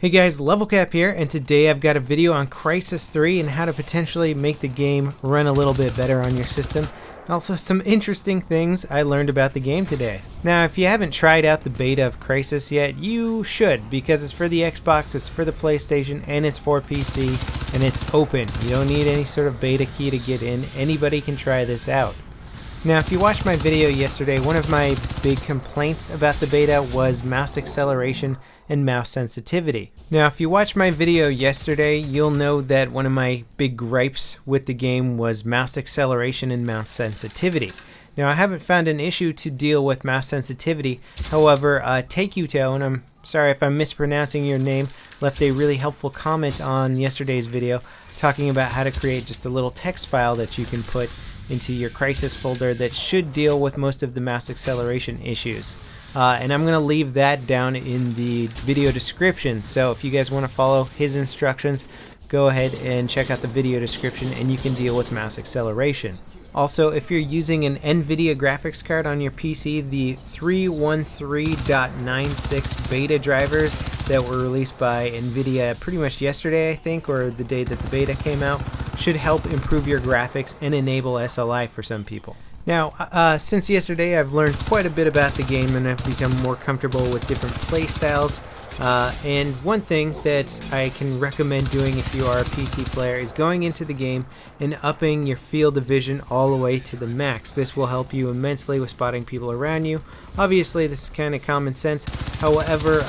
Hey guys, LevelCap here, and today I've got a video on Crysis 3 and how to potentially make the game run a little bit better on your system. Also some interesting things I learned about the game today. Now if you haven't tried out the beta of Crysis yet, you should, because it's for the Xbox, it's for the PlayStation, and it's for PC, and it's open. You don't need any sort of beta key to get in. Anybody can try this out. Now if you watched my video yesterday, one of my big complaints about the beta was mouse acceleration and mouse sensitivity. Now if you watched my video yesterday, you'll know that one of my big gripes with the game was mouse acceleration and mouse sensitivity. Now I haven't found an issue to deal with mouse sensitivity. However, Takeuto, and I'm sorry if I'm mispronouncing your name, left a really helpful comment on yesterday's video talking about how to create just a little text file that you can put into your Crysis folder that should deal with most of the mouse acceleration issues. And I'm going to leave that down in the video description, so if you guys want to follow his instructions, go ahead and check out the video description and you can deal with mouse acceleration. Also, if you're using an NVIDIA graphics card on your PC, the 313.96 beta drivers that were released by NVIDIA pretty much yesterday, I think, or the day that the beta came out, should help improve your graphics and enable SLI for some people. Now, since yesterday, I've learned quite a bit about the game and I've become more comfortable with different play styles. And one thing that I can recommend doing if you are a PC player is going into the game and upping your field of vision all the way to the max. This will help you immensely with spotting people around you. Obviously, this is kind of common sense. However,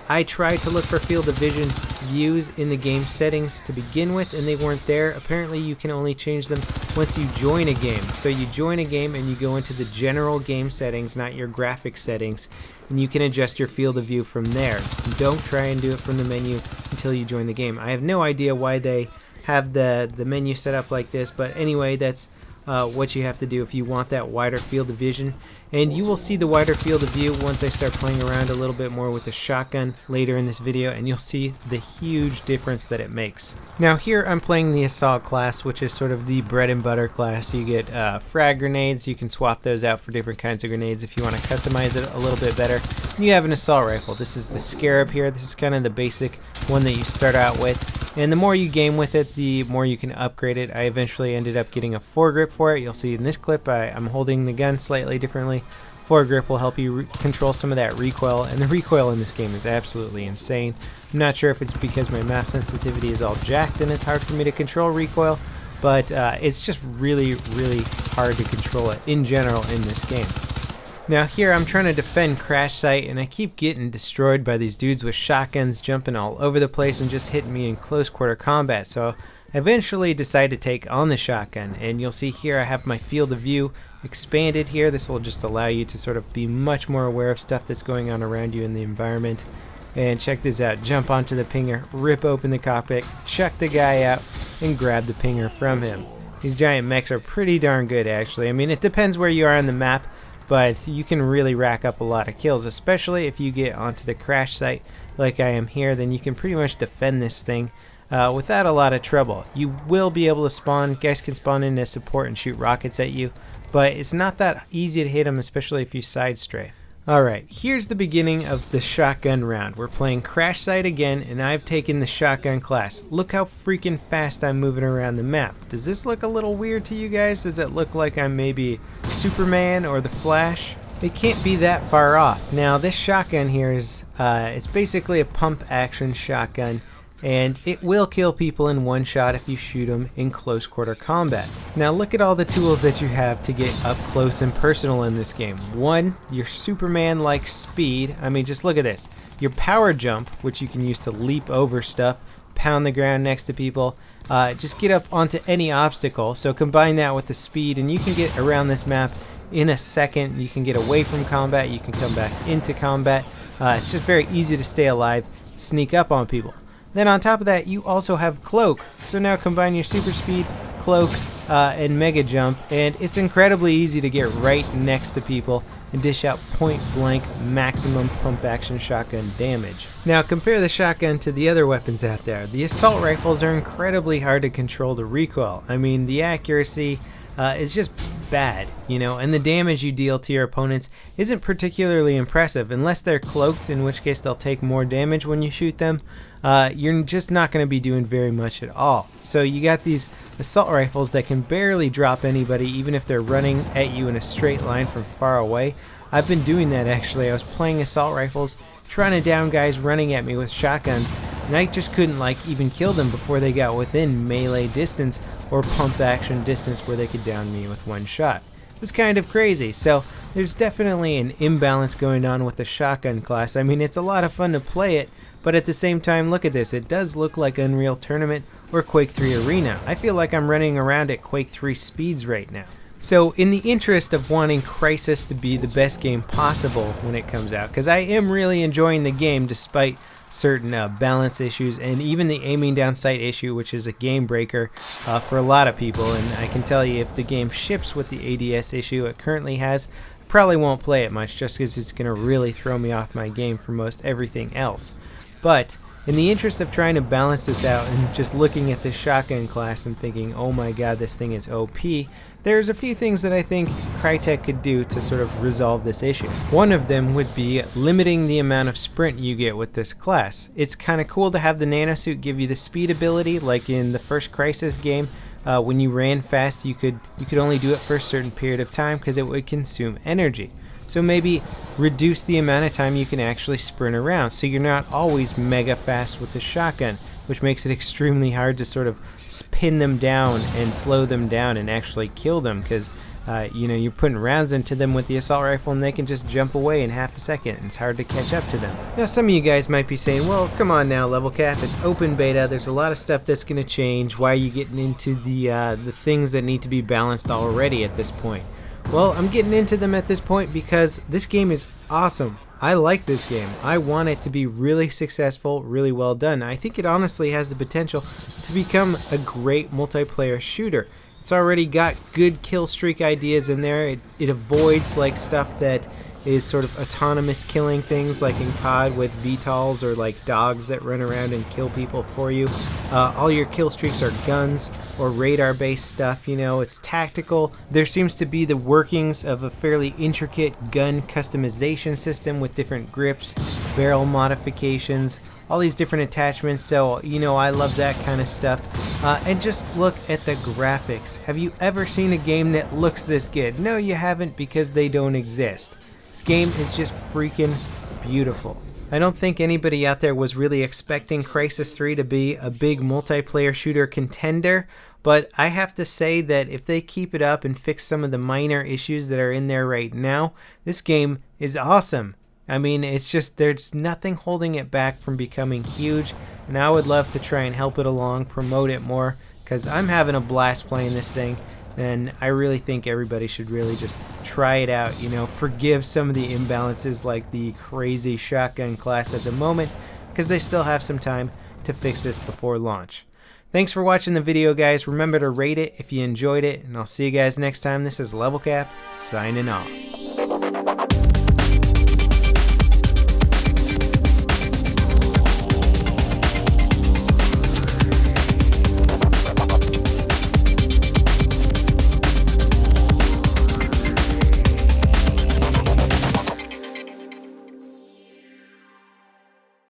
I tried to look for field of vision views in the game settings to begin with, and they weren't there. Apparently you can only change them once you join a game. So you join a game and you go into the general game settings, not your graphics settings, and you can adjust your field of view from there. Don't try and do it from the menu until you join the game. I have no idea why they have the menu set up like this, but anyway, that's what you have to do if you want that wider field of vision. And you will see the wider field of view once I start playing around a little bit more with the shotgun later in this video, and you'll see the huge difference that it makes. Now here I'm playing the assault class, which is sort of the bread and butter class. You get frag grenades. You can swap those out for different kinds of grenades if you want to customize it a little bit better. And you have an assault rifle. This is the Scarab here. This is kind of the basic one that you start out with. And the more you game with it, the more you can upgrade it. I eventually ended up getting a foregrip for it. You'll see in this clip I'm holding the gun slightly differently. Foregrip will help you control some of that recoil, and the recoil in this game is absolutely insane. I'm not sure if it's because my mouse sensitivity is all jacked and it's hard for me to control recoil, but it's just really hard to control it in general in this game. Now here I'm trying to defend crash site, and I keep getting destroyed by these dudes with shotguns jumping all over the place and just hitting me in close quarter combat. So I eventually decided to take on the shotgun, and you'll see here I have my field of view expanded here. This will just allow you to sort of be much more aware of stuff that's going on around you in the environment. And check this out, jump onto the pinger, rip open the cockpit, chuck the guy out, and grab the pinger from him. These giant mechs are pretty darn good actually. I mean, it depends where you are on the map, but you can really rack up a lot of kills, especially if you get onto the crash site like I am here. Then you can pretty much defend this thing without a lot of trouble. You will be able to spawn, guys can spawn in as support and shoot rockets at you, but it's not that easy to hit them, especially if you side strafe. Alright, here's the beginning of the shotgun round. We're playing crash site again, and I've taken the shotgun class. Look how freaking fast I'm moving around the map. Does this look a little weird to you guys? Does it look like I'm maybe Superman or the Flash? It can't be that far off. Now this shotgun here is it's basically a pump action shotgun, and it will kill people in one shot if you shoot them in close quarter combat. Now look at all the tools that you have to get up close and personal in this game. One, your Superman-like speed. I mean, just look at this. Your power jump, which you can use to leap over stuff, pound the ground next to people, just get up onto any obstacle. So combine that with the speed, and you can get around this map in a second. You can get away from combat, you can come back into combat. It's just very easy to stay alive, sneak up on people. Then on top of that, you also have cloak. So now combine your super speed, cloak, and mega jump, and it's incredibly easy to get right next to people and dish out point blank maximum pump action shotgun damage. Now compare the shotgun to the other weapons out there. The assault rifles are incredibly hard to control the recoil. I mean, the accuracy is just bad, you know, and the damage you deal to your opponents isn't particularly impressive unless they're cloaked, in which case they'll take more damage when you shoot them. You're just not going to be doing very much at all. So you got these assault rifles that can barely drop anybody even if they're running at you in a straight line from far away. I've been doing that actually. I was playing assault rifles, trying to down guys running at me with shotguns, and I just couldn't like even kill them before they got within melee distance or pump action distance where they could down me with one shot. It was kind of crazy. So there's definitely an imbalance going on with the shotgun class. I mean, it's a lot of fun to play it, but at the same time, look at this. It does look like Unreal Tournament or Quake 3 Arena. I feel like I'm running around at Quake 3 speeds right now. So in the interest of wanting Crysis to be the best game possible when it comes out, because I am really enjoying the game despite certain balance issues and even the aiming down sight issue, which is a game breaker for a lot of people, and I can tell you if the game ships with the ADS issue it currently has, I probably won't play it much just because it's going to really throw me off my game for most everything else. But in the interest of trying to balance this out and just looking at this shotgun class and thinking, oh my god, this thing is OP, there's a few things that I think Crytek could do to sort of resolve this issue. One of them would be limiting the amount of sprint you get with this class. It's kind of cool to have the nanosuit give you the speed ability, like in the first Crysis game. When you ran fast, you could only do it for a certain period of time because it would consume energy. So maybe reduce the amount of time you can actually sprint around so you're not always mega fast with the shotgun, which makes it extremely hard to sort of pin them down and slow them down and actually kill them because you know, you're putting rounds into them with the assault rifle and they can just jump away in half a second and it's hard to catch up to them. Now some of you guys might be saying, well, come on now, LevelCap, it's open beta, there's a lot of stuff that's going to change, why are you getting into the things that need to be balanced already at this point? Well, I'm getting into them at this point because this game is awesome. I like this game. I want it to be really successful, really well done. I think it honestly has the potential to become a great multiplayer shooter. It's already got good kill streak ideas in there. It avoids like stuff that is sort of autonomous killing things like in COD with VTOLs or like dogs that run around and kill people for you. All your kill streaks are guns or radar based stuff, you know, it's tactical. There seems to be the workings of a fairly intricate gun customization system with different grips, barrel modifications, all these different attachments, so you know I love that kind of stuff. And just look at the graphics. Have you ever seen a game that looks this good? No, you haven't, because they don't exist. This game is just freaking beautiful. I don't think anybody out there was really expecting Crysis 3 to be a big multiplayer shooter contender, but I have to say that if they keep it up and fix some of the minor issues that are in there right now, this game is awesome. I mean, it's just, there's nothing holding it back from becoming huge, and I would love to try and help it along, promote it more, because I'm having a blast playing this thing. And I really think everybody should really just try it out, you know, forgive some of the imbalances like the crazy shotgun class at the moment, because they still have some time to fix this before launch. Thanks for watching the video, guys. Remember to rate it if you enjoyed it, and I'll see you guys next time. This is LevelCap, signing off.